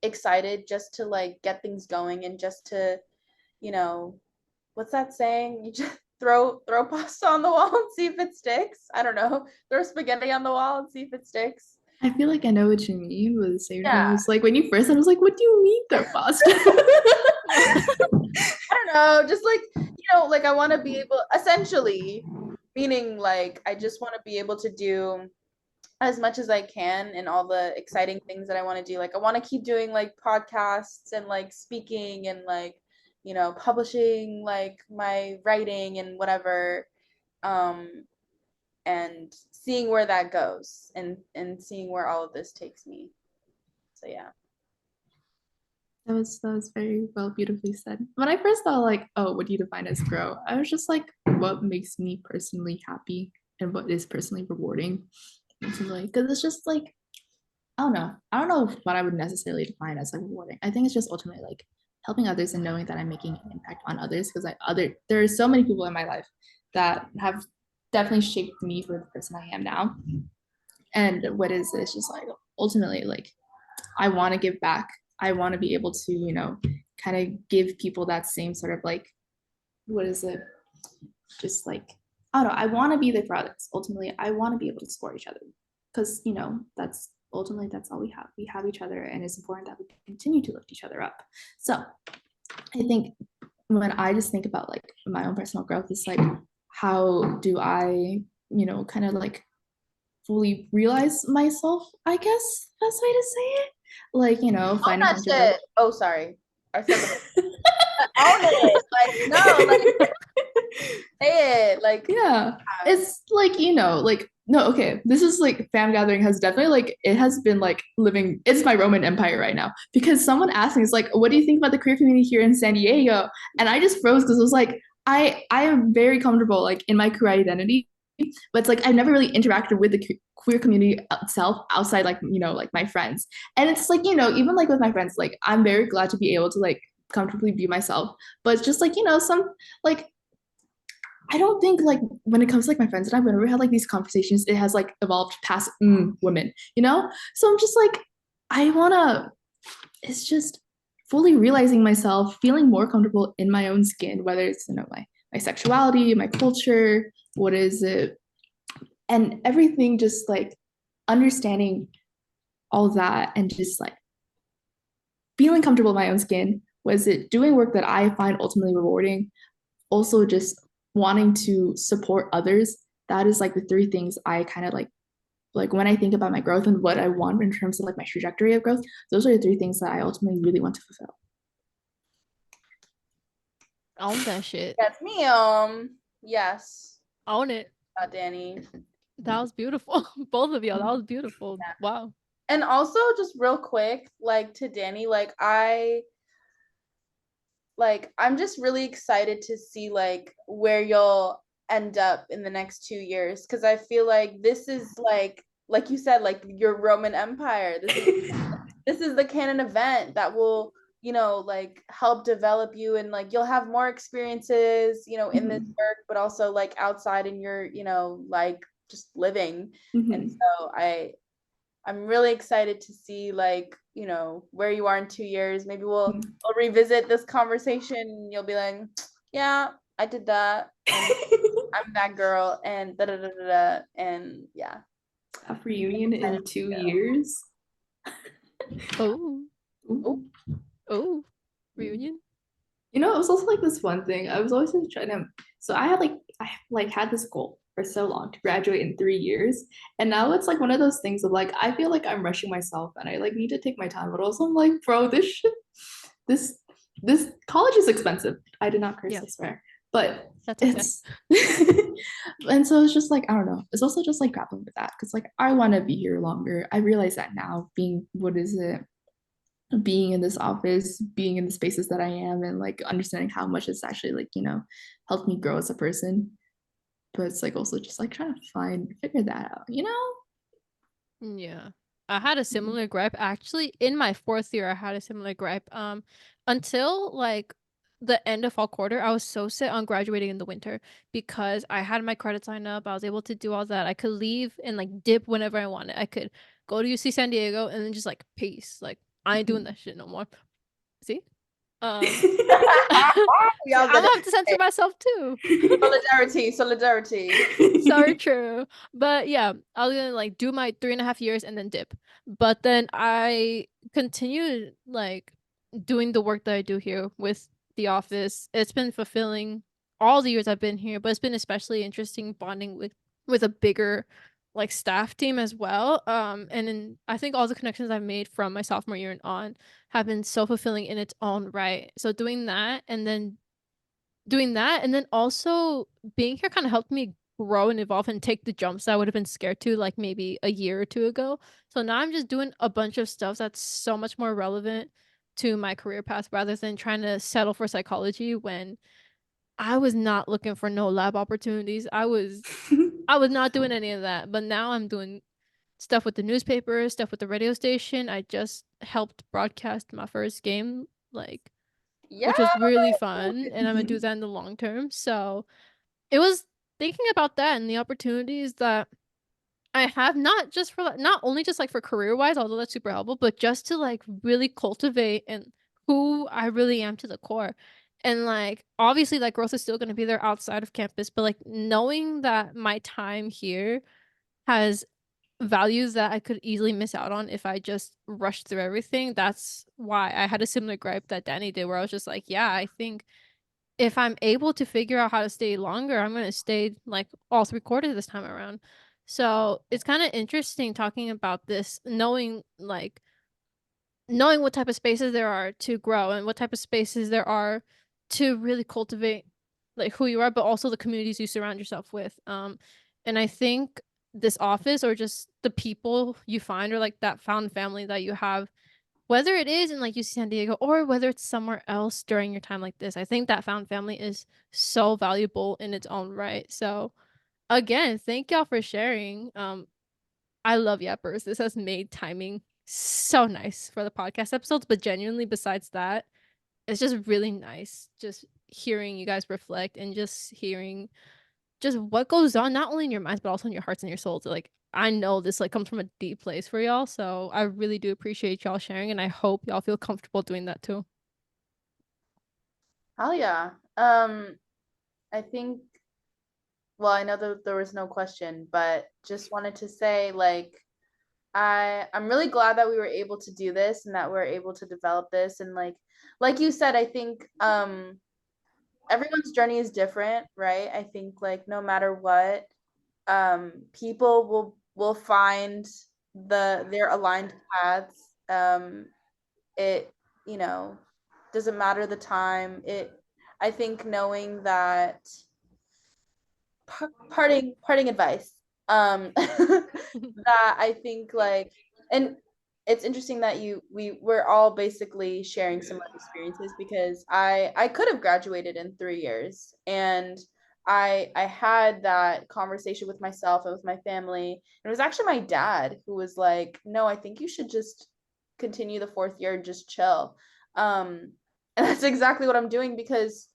Speaker 2: excited just to like get things going and just to, you know, what's that saying? You just throw pasta on the wall and see if it sticks. I don't know. Throw spaghetti on the wall and see if it sticks.
Speaker 3: I feel like I know what you mean, but at the same time,
Speaker 2: Yeah.
Speaker 3: it was like when you first said, I was like, what do you mean they're pasta?
Speaker 2: I don't know, just like, you know, like I want to be able, essentially, meaning like I just want to be able to do as much as I can and all the exciting things that I want to do. Like I want to keep doing like podcasts and like speaking and like, you know, publishing like my writing and whatever. And seeing where that goes and seeing where all of this takes me. So yeah.
Speaker 3: That was very well, beautifully said. When I first thought like, oh, what do you define as grow? I was just like, what makes me personally happy and what is personally rewarding. Because it's just like, I don't know. I don't know what I would necessarily define as like rewarding. I think it's just ultimately like helping others and knowing that I'm making an impact on others. Because there are so many people in my life that have definitely shaped me for the person I am now. And what is it's just like ultimately like I want to give back. I want to be able to, you know, kind of give people that same sort of like, what is it? Just like, I don't know. I want to be there for others. Ultimately, I want to be able to support each other because, you know, that's ultimately that's all we have. We have each other, and it's important that we continue to lift each other up. So I think when I just think about like my own personal growth, it's like, how do I, you know, kind of like fully realize myself, I guess best way to say it. Like, you know, finding
Speaker 2: that shit. Oh, sorry. I said own it. Like, no, like say it. Like,
Speaker 3: yeah. It's like, you know, like, no, okay. This is like fam gathering has definitely like it has been like living, it's my Roman Empire right now. Because someone asked me, it's like, what do you think about the queer community here in San Diego? And I just froze because it was like, I am very comfortable like in my queer identity, but it's like I've never really interacted with the queer community itself outside like, you know, like my friends. And it's like, you know, even like with my friends, like I'm very glad to be able to like comfortably be myself. But it's just like, you know, some like I don't think like when it comes to like my friends and I, whenever we had like these conversations, it has like evolved past women, you know? So I'm just like, I wanna, it's just fully realizing myself, feeling more comfortable in my own skin, whether it's, you know, my sexuality, my culture, what is it, and everything, just like understanding all that and just like feeling comfortable in my own skin. Was it doing work that I find ultimately rewarding? Also just wanting to support others. That is like the three things I kind of like when I think about my growth and what I want in terms of like my trajectory of growth. Those are the three things that I ultimately really want to fulfill.
Speaker 1: Own that shit.
Speaker 2: that's me. Yes.
Speaker 1: Own it.
Speaker 2: Danny.
Speaker 1: That was beautiful. Both of y'all. That was beautiful.
Speaker 2: Yeah.
Speaker 1: Wow.
Speaker 2: And also just real quick, like to Danny, I'm just really excited to see like where you'll end up in the next 2 years, because I feel like this is like you said, like your Roman Empire. This is the canon event that will, you know, like help develop you, and like you'll have more experiences, you know, in this work, but also like outside in your, you know, like just living. And so I'm really excited to see like, you know, where you are in 2 years. Maybe we'll revisit this conversation and you'll be like, yeah, I did that. And I'm that girl and da da da da da. And yeah.
Speaker 3: A reunion in 2 years.
Speaker 1: Oh.
Speaker 3: Ooh.
Speaker 1: Oh. Reunion.
Speaker 3: You know, it was also like this one thing. I was always trying to. So I had this goal for so long to graduate in 3 years, and now it's like one of those things of like I feel like I'm rushing myself, and I like need to take my time. But also I'm like, bro, this college is expensive. I did not curse, I swear, but
Speaker 1: That's okay.
Speaker 3: it's And so it's just like, I don't know. It's also just like grappling with that because like I want to be here longer. I realize that now being what is it? Being in this office, being in the spaces that I am, and like understanding how much it's actually like, helped me grow as a person. But it's like also just like trying to figure that out, you know?
Speaker 1: Yeah. I had a similar gripe. Actually, in my fourth year, I had a similar gripe. Until like the end of fall quarter, I was so set on graduating in the winter because I had my credits lined up. I was able to do all that. I could leave and like dip whenever I wanted. I could go to UC San Diego and then just like peace. Like I ain't doing that shit no more. See? Um
Speaker 2: We
Speaker 1: See,
Speaker 2: all
Speaker 1: I'm
Speaker 2: did
Speaker 1: gonna have to censor
Speaker 2: it.
Speaker 1: myself too.
Speaker 2: Solidarity.
Speaker 1: So true. But yeah, I was gonna like do my 3.5 years and then dip. But then I continued like doing the work that I do here with the office. It's been fulfilling all the years I've been here, but it's been especially interesting bonding with a bigger like staff team as well. And then I think all the connections I've made from my sophomore year and on have been so fulfilling in its own right. So doing that and then also being here kind of helped me grow and evolve and take the jumps I would have been scared to like maybe a year or two ago. So now I'm just doing a bunch of stuff that's so much more relevant to my career path rather than trying to settle for psychology when I was not looking for no lab opportunities. I was not doing any of that, but now I'm doing stuff with the newspaper, stuff with the radio station. I just helped broadcast my first game like
Speaker 2: Yeah.
Speaker 1: which was really fun, and I'm gonna do that in the long term. So it was thinking about that and the opportunities that I have, not just for not only just like for career wise, although that's super helpful, but just to like really cultivate and who I really am to the core. And like obviously like growth is still gonna be there outside of campus, but like knowing that my time here has values that I could easily miss out on if I just rushed through everything. That's why I had a similar gripe that Danny did, where I was just like, yeah, I think if I'm able to figure out how to stay longer, I'm gonna stay like all 3 quarters this time around. So it's kind of interesting talking about this, knowing what type of spaces there are to grow and what type of spaces there are to really cultivate like who you are, but also the communities you surround yourself with. And I think this office or just the people you find or like that found family that you have, whether it is in like UC San Diego or whether it's somewhere else during your time like this, I think that found family is so valuable in its own right. So again, thank y'all for sharing. I love yappers. This has made timing so nice for the podcast episodes, but genuinely besides that, it's just really nice just hearing you guys reflect and just hearing just what goes on not only in your minds but also in your hearts and your souls. Like I know this like comes from a deep place for y'all, so I really do appreciate y'all sharing and I hope y'all feel comfortable doing that too.
Speaker 2: Hell yeah. I think, well, I know that there was no question, but just wanted to say like I'm really glad that we were able to do this and that we're able to develop this, and like you said, I think everyone's journey is different, right? I think like no matter what, people will find their aligned paths. It, you know, doesn't matter the time. I think knowing that parting advice, that I think like, and it's interesting that we're all basically sharing similar experiences, because I could have graduated in 3 years, and I had that conversation with myself and with my family, and it was actually my dad who was like, no, I think you should just continue the fourth year and just chill. And that's exactly what I'm doing, because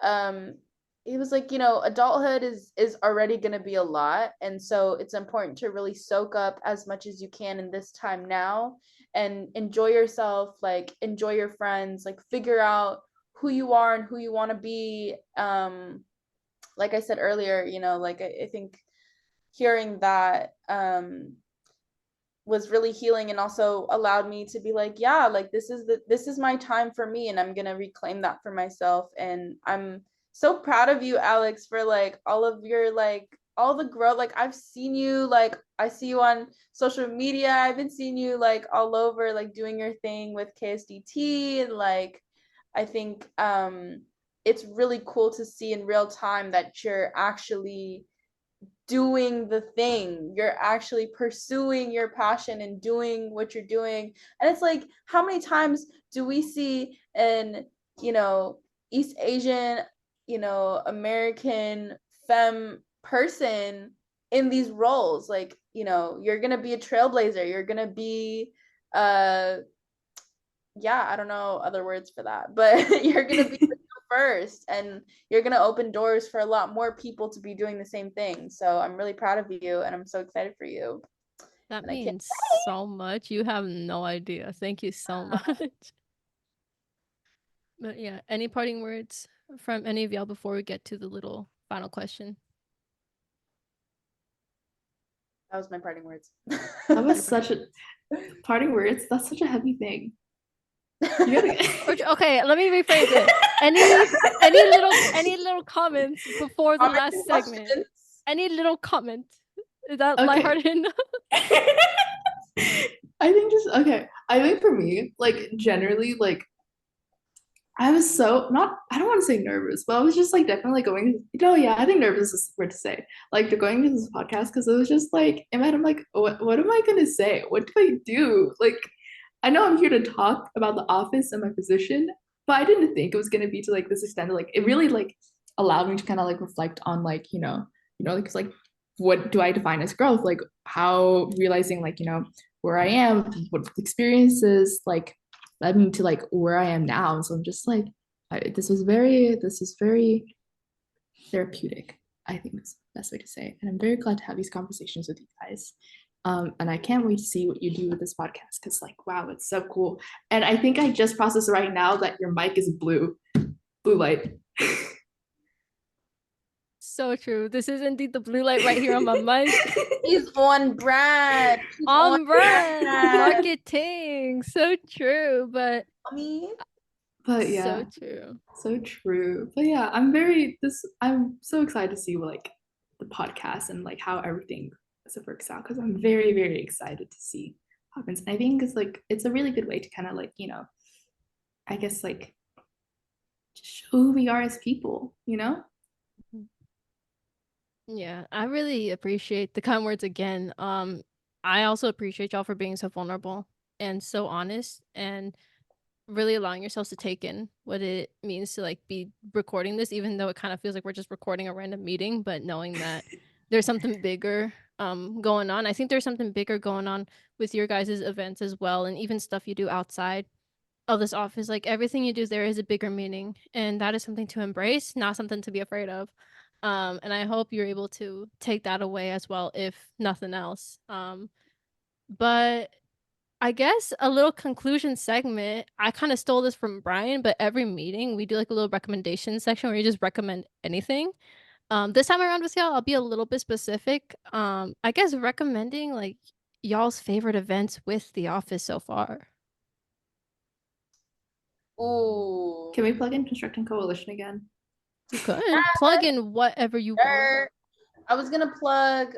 Speaker 2: um he was like, adulthood is already going to be a lot, and so it's important to really soak up as much as you can in this time now, and enjoy yourself, like enjoy your friends, like figure out who you are and who you want to be. Like I said earlier, like I think hearing that was really healing, and also allowed me to be like, yeah, like this is my time for me, and I'm gonna reclaim that for myself. And I'm so proud of you, Alex, for like all of your like all the growth. Like I've seen you, like I see you on social media, I've been seeing you like all over, like doing your thing with KSDT, and like I think it's really cool to see in real time that you're actually doing the thing. You're actually pursuing your passion and doing what you're doing. And it's like, how many times do we see an, East Asian, American femme person in these roles? Like, you're gonna be a trailblazer, you're gonna be yeah, I don't know other words for that, but you're gonna be first, and you're gonna open doors for a lot more people to be doing the same thing. So I'm really proud of you, and I'm so excited for you.
Speaker 1: That
Speaker 2: And I can't
Speaker 1: means so much. You have no idea. Thank you so much. But yeah, any parting words from any of y'all before we get to the little final question?
Speaker 2: That was my parting words.
Speaker 3: That was such a parting words. That's such a heavy thing.
Speaker 1: Okay, let me rephrase it. Any little comments before the last segment?
Speaker 2: Questions?
Speaker 1: Any little comment? Is that
Speaker 3: Okay.
Speaker 1: lighthearted enough?
Speaker 3: I think just okay. I think for me, like generally, like I was so not. I don't want to say nervous, but I was just like definitely going. Yeah, I think nervous is weird to say. Like to going to this podcast because it was just like in my head, I'm like, what am I gonna say? What do I do? Like, I know I'm here to talk about the office and my position, but I didn't think it was gonna be to like this extent. Like, it really like allowed me to kind of like reflect on like like it's like what do I define as growth? Like how realizing like where I am, what experiences like led me to like where I am now. So I'm just like, this is very therapeutic. I think that's the best way to say it. And I'm very glad to have these conversations with you guys. And I can't wait to see what you do with this podcast because, like, wow, it's so cool. And I think I just processed right now that your mic is blue light.
Speaker 1: So true. This is indeed the blue light right here on my mic.
Speaker 2: He's on brand. He's
Speaker 1: on brand. Marketing. So true, but
Speaker 3: yeah,
Speaker 1: so true.
Speaker 3: So true. But yeah, I'm so excited to see like the podcast and like how everything works out because I'm very, very excited to see what happens. And I think it's a really good way to kind of like, I guess like just show who we are as people,
Speaker 1: Yeah, I really appreciate the kind words again. I also appreciate y'all for being so vulnerable and so honest and really allowing yourselves to take in what it means to like be recording this, even though it kind of feels like we're just recording a random meeting, but knowing that there's something bigger going on. I think there's something bigger going on with your guys' events as well, and even stuff you do outside of this office. Like everything you do there is a bigger meaning, and that is something to embrace, not something to be afraid of. And I hope you're able to take that away as well, if nothing else. But I guess a little conclusion segment. I kind of stole this from Brian, but every meeting we do like a little recommendation section where you just recommend anything. This time around with y'all, I'll be a little bit specific. I guess recommending like y'all's favorite events with The Office so far.
Speaker 2: Ooh.
Speaker 3: Can we plug in Constructing Coalition again?
Speaker 1: You could plug in whatever you want.
Speaker 2: I was gonna plug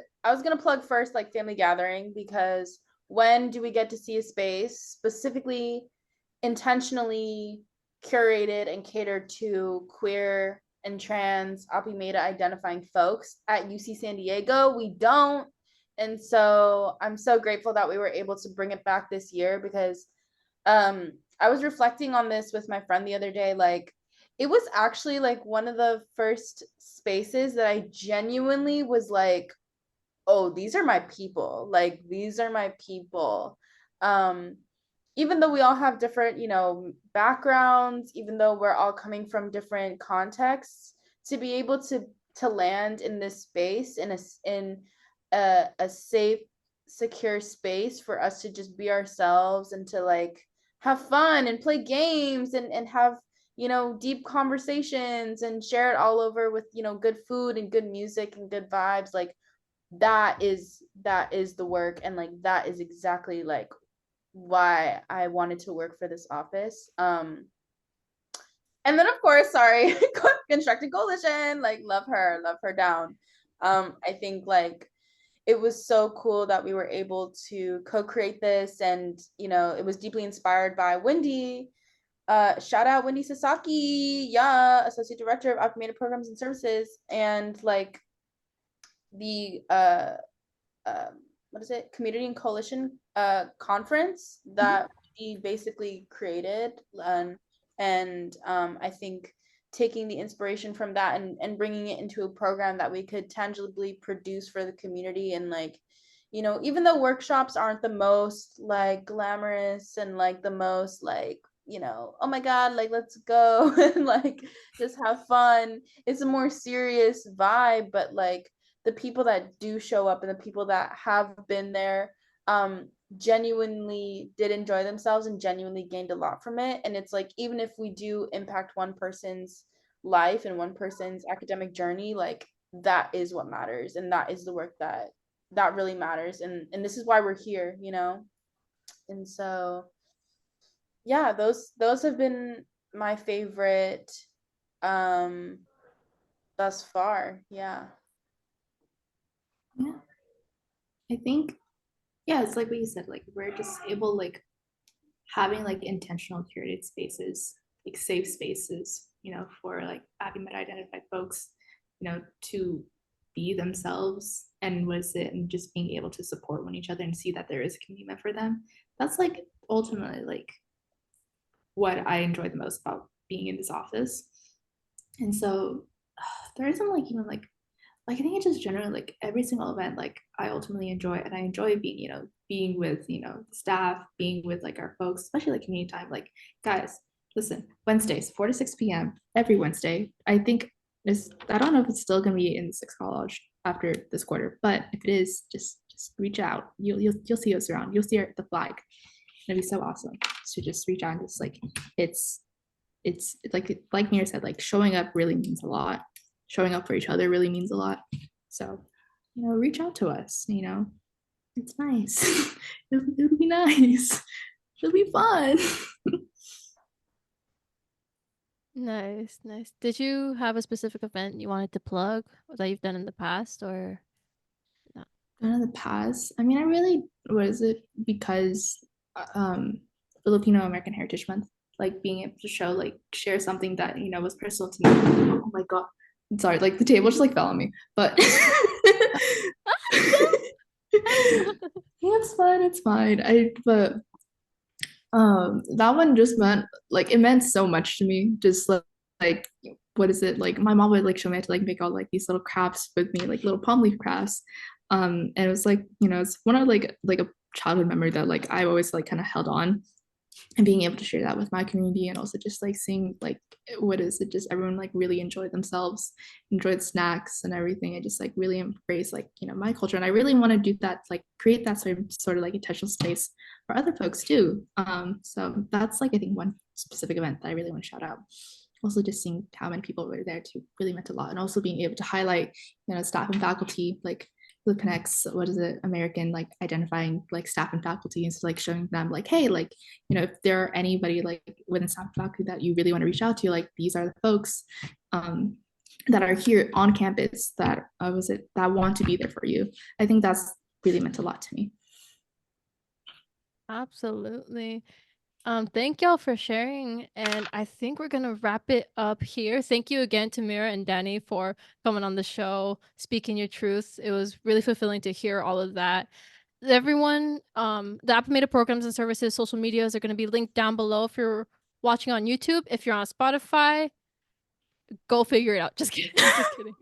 Speaker 2: first like family gathering, because when do we get to see a space specifically intentionally curated and catered to queer and trans Apimeta identifying folks at UC San Diego? We don't. And so I'm so grateful that we were able to bring it back this year, because I was reflecting on this with my friend the other day. Like, it was actually like one of the first spaces that I genuinely was like, oh, these are my people. Like, these are my people. Even though we all have different, backgrounds, even though we're all coming from different contexts, to be able to land in this space in a safe, secure space for us to just be ourselves and to like have fun and play games and have deep conversations and share it all over with good food and good music and good vibes. Like, that is the work, and like that is exactly like why I wanted to work for this office. And then of course, sorry, Constructed Coalition, like love her down. I think like it was so cool that we were able to co-create this, and it was deeply inspired by Wendy, Shout out Wendy Sasaki, yeah, Associate Director of Acclimated Programs and Services, and like the what is it, Community and Coalition conference that we basically created, and I think taking the inspiration from that and bringing it into a program that we could tangibly produce for the community. And like, you know, even though workshops aren't the most like glamorous and like the most like, you know, oh my god, like let's go and like just have fun, it's a more serious vibe. But like the people that do show up and the people that have been there genuinely did enjoy themselves and genuinely gained a lot from it. And it's like, even if we do impact one person's life and one person's academic journey, like that is what matters, and that is the work that really matters. And this is why we're here, you know. And so yeah, those have been my favorite thus far. Yeah.
Speaker 3: Yeah. I think, yeah, it's like what you said, like we're just able, like having like intentional curated spaces, like safe spaces, for like ACMED identified folks, to be themselves and was it, and just being able to support one each other and see that there is a community for them. That's like ultimately like what I enjoy the most about being in this office. And so there isn't like even like I think it's just generally like every single event like I ultimately enjoy, and I enjoy being being with the staff, being with like our folks, especially like community time. Like guys, listen, Wednesdays 4 to 6 p.m. every Wednesday. I think this, I don't know if it's still gonna be in 6 college after this quarter, but if it is, just reach out. You'll see us around. You'll see the flag. It'd be so awesome to just reach out and just like it's like Mira said, like showing up really means a lot. Showing up for each other really means a lot. So, reach out to us, it's nice. It'll be nice. It'll be fun.
Speaker 1: Nice. Did you have a specific event you wanted to plug that you've done in the past, or not?
Speaker 3: In the past, I mean, I really was it because Filipino American Heritage Month, like being able to share something that was personal to me. Oh my god, I'm sorry, like the table just like fell on me, but it's fine. That one just meant like it meant so much to me. Just like what is it, like my mom would like show me how to like make all like these little crafts with me, like little palm leaf crafts. And it was like, it's one of like a childhood memory that like I always like kind of held on, and being able to share that with my community, and also just like seeing like what is it, just everyone like really enjoyed themselves, enjoyed snacks and everything, and just like really embrace like my culture. And I really want to do that, like create that sort of like intentional space for other folks too. So that's like I think one specific event that I really want to shout out. Also just seeing how many people were there too really meant a lot, and also being able to highlight staff and faculty, like who connects, what is it, American like identifying like staff and faculty, and so like showing them like, hey, like if there are anybody like within staff and faculty that you really want to reach out to, like these are the folks that are here on campus that that want to be there for you. I think that's really meant a lot to me.
Speaker 1: Absolutely. Thank y'all for sharing, and I think we're gonna wrap it up here. Thank you again to Mira and Danny for coming on the show, speaking your truth. It was really fulfilling to hear all of that. Everyone, the Appomated Programs and Services social medias are gonna be linked down below if you're watching on YouTube. If you're on Spotify, go figure it out. Just kidding. Just kidding.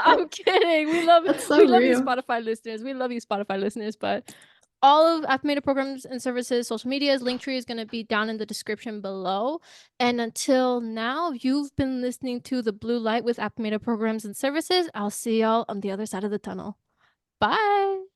Speaker 1: I'm kidding. We love it.
Speaker 3: So
Speaker 1: we love you,
Speaker 3: real.
Speaker 1: Spotify listeners. We love you, Spotify listeners. But all of Acclimated Programs and Services social medias, Linktree is going to be down in the description below. And until now, you've been listening to The Blue Light with Acclimated Programs and Services. I'll see y'all on the other side of the tunnel. Bye.